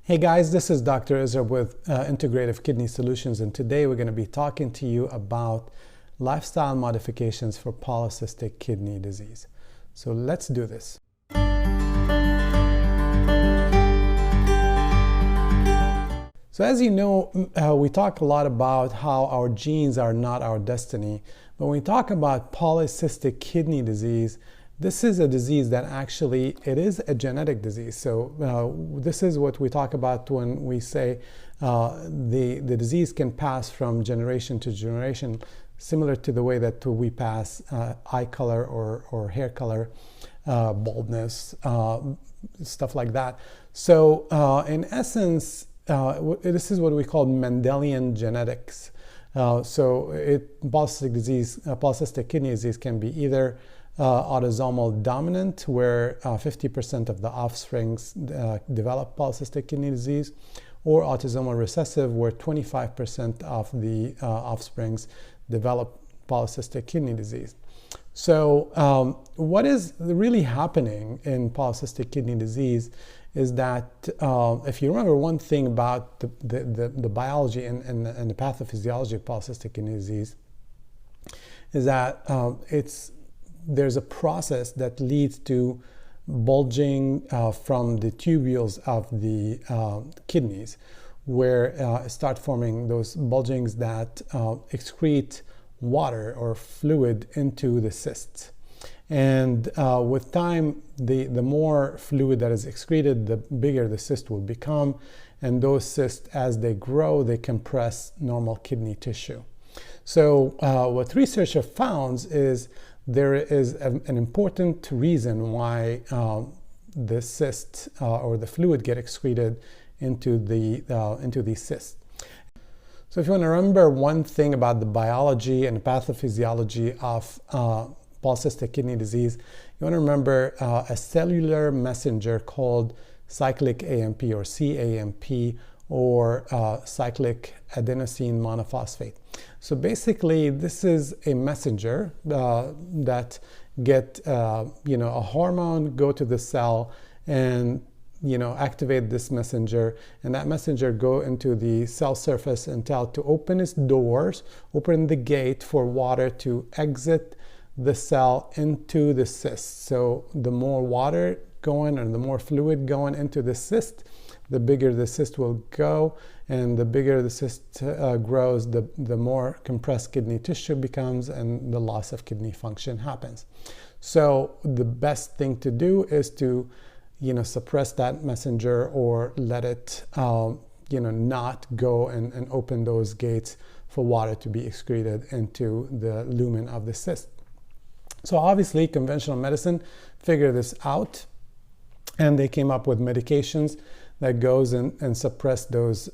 Hey guys, this is Dr. Izra with Integrative Kidney Solutions, and today we're going to be talking to you about lifestyle modifications for polycystic kidney disease. So let's do this. So as you know, we talk a lot about how our genes are not our destiny, but when we talk about polycystic kidney disease, this is a disease that actually, it is a genetic disease. So this is what we talk about when we say the disease can pass from generation to generation, similar to the way that we pass eye color or hair color, baldness, stuff like that. So in essence, this is what we call Mendelian genetics. Polycystic kidney disease can be either autosomal dominant, where 50% of the offsprings develop polycystic kidney disease, or autosomal recessive, where 25% of the offsprings develop polycystic kidney disease. So what is really happening in polycystic kidney disease is that if you remember one thing about the biology and the pathophysiology of polycystic kidney disease, is that there's a process that leads to bulging from the tubules of the kidneys, where start forming those bulgings that excrete water or fluid into the cysts. And with time, the more fluid that is excreted, the bigger the cyst will become. And those cysts, as they grow, they compress normal kidney tissue. So what research have found is there is an important reason why the cyst or the fluid get excreted into these cysts. So if you want to remember one thing about the biology and pathophysiology of polycystic kidney disease, you want to remember a cellular messenger called cyclic AMP or CAMP, or cyclic adenosine monophosphate. So basically, this is a messenger that get a hormone, go to the cell and activate this messenger, and that messenger go into the cell surface and tell it to open its doors, open the gate for water to exit the cell into the cyst. So the more water going and the more fluid going into the cyst, the bigger the cyst will go, and the bigger the cyst grows, the more compressed kidney tissue becomes, and the loss of kidney function happens. So the best thing to do is to suppress that messenger, or let it not go and open those gates for water to be excreted into the lumen of the cyst. So obviously conventional medicine figured this out, and they came up with medications that goes and suppress those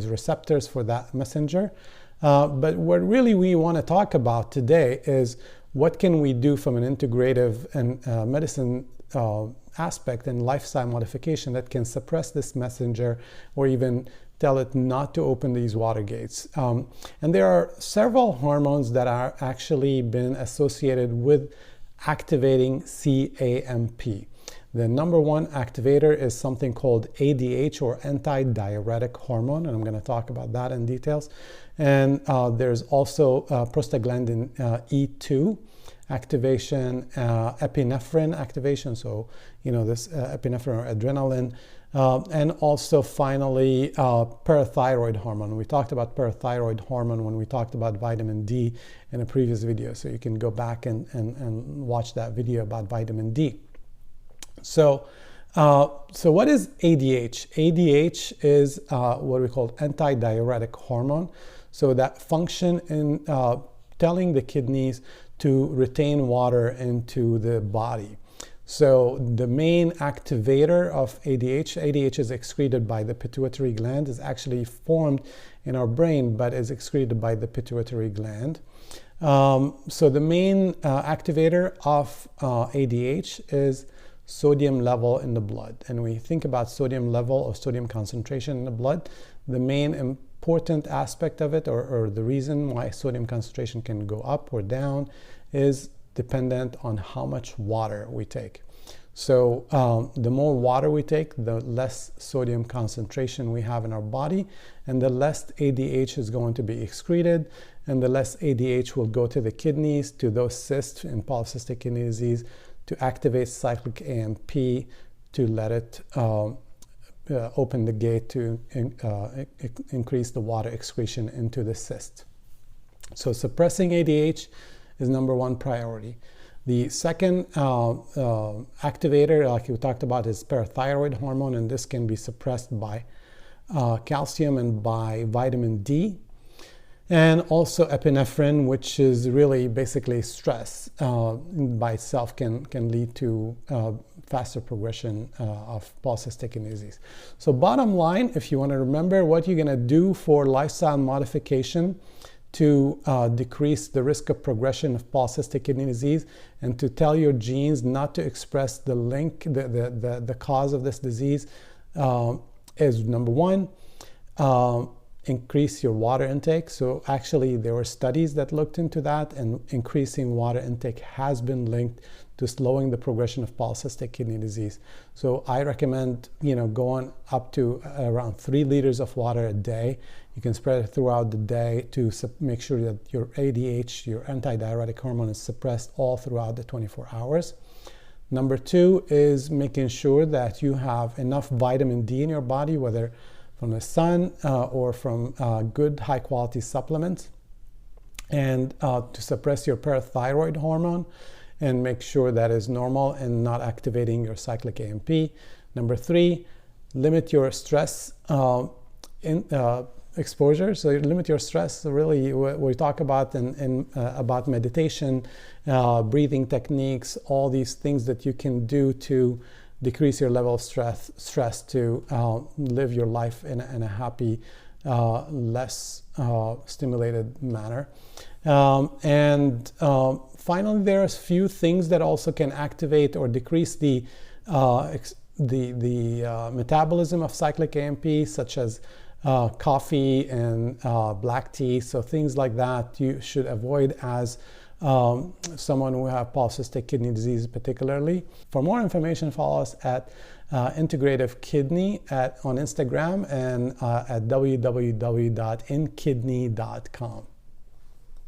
receptors for that messenger. But what really we want to talk about today is what can we do from an integrative and medicine aspect and lifestyle modification that can suppress this messenger, or even tell it not to open these water gates. And there are several hormones that are actually been associated with activating CAMP. The number one activator is something called ADH, or antidiuretic hormone, and I'm going to talk about that in details. And there's also Prostaglandin E2 activation, epinephrine activation, so this epinephrine or adrenaline, and also finally parathyroid hormone. We talked about parathyroid hormone when we talked about vitamin D in a previous video, so you can go back and watch that video about vitamin D. So what is ADH? ADH is what we call antidiuretic hormone. So that function in telling the kidneys to retain water into the body. So the main activator of ADH is excreted by the pituitary gland, is actually formed in our brain, but is excreted by the pituitary gland. So the main activator of ADH is sodium level in the blood. And we think about sodium level or sodium concentration in the blood. The main important aspect of it, or the reason why sodium concentration can go up or down, is dependent on how much water we take. So the more water we take, the less sodium concentration we have in our body, and the less ADH is going to be excreted, and the less ADH will go to the kidneys, to those cysts in polycystic kidney disease, to activate cyclic AMP, to let it open the gate to increase the water excretion into the cyst. So suppressing ADH is number one priority. The second activator, like we talked about, is parathyroid hormone, and this can be suppressed by calcium and by vitamin D. And also epinephrine, which is really basically stress by itself can lead to faster progression of polycystic kidney disease. So bottom line, if you want to remember what you're going to do for lifestyle modification to decrease the risk of progression of polycystic kidney disease, and to tell your genes not to express the link, the cause of this disease, is number one, increase your water intake. So actually there were studies that looked into that, and increasing water intake has been linked to slowing the progression of polycystic kidney disease. So I recommend, going up to around 3 liters of water a day. You can spread it throughout the day to make sure that your ADH, your antidiuretic hormone, is suppressed all throughout the 24 hours. Number 2 is making sure that you have enough vitamin D in your body, whether from the sun or from good high quality supplements, and to suppress your parathyroid hormone and make sure that is normal and not activating your cyclic AMP. Number 3, limit your stress exposure. So you limit your stress. So really, we talk about about meditation, breathing techniques, all these things that you can do to decrease your level of stress to live your life in a happy, less stimulated manner. Finally, there are a few things that also can activate or decrease the metabolism of cyclic AMP, such as coffee and black tea. So things like that you should avoid as someone who have polycystic kidney disease particularly. For more information, follow us at Integrative Kidney on Instagram and at www.inkidney.com.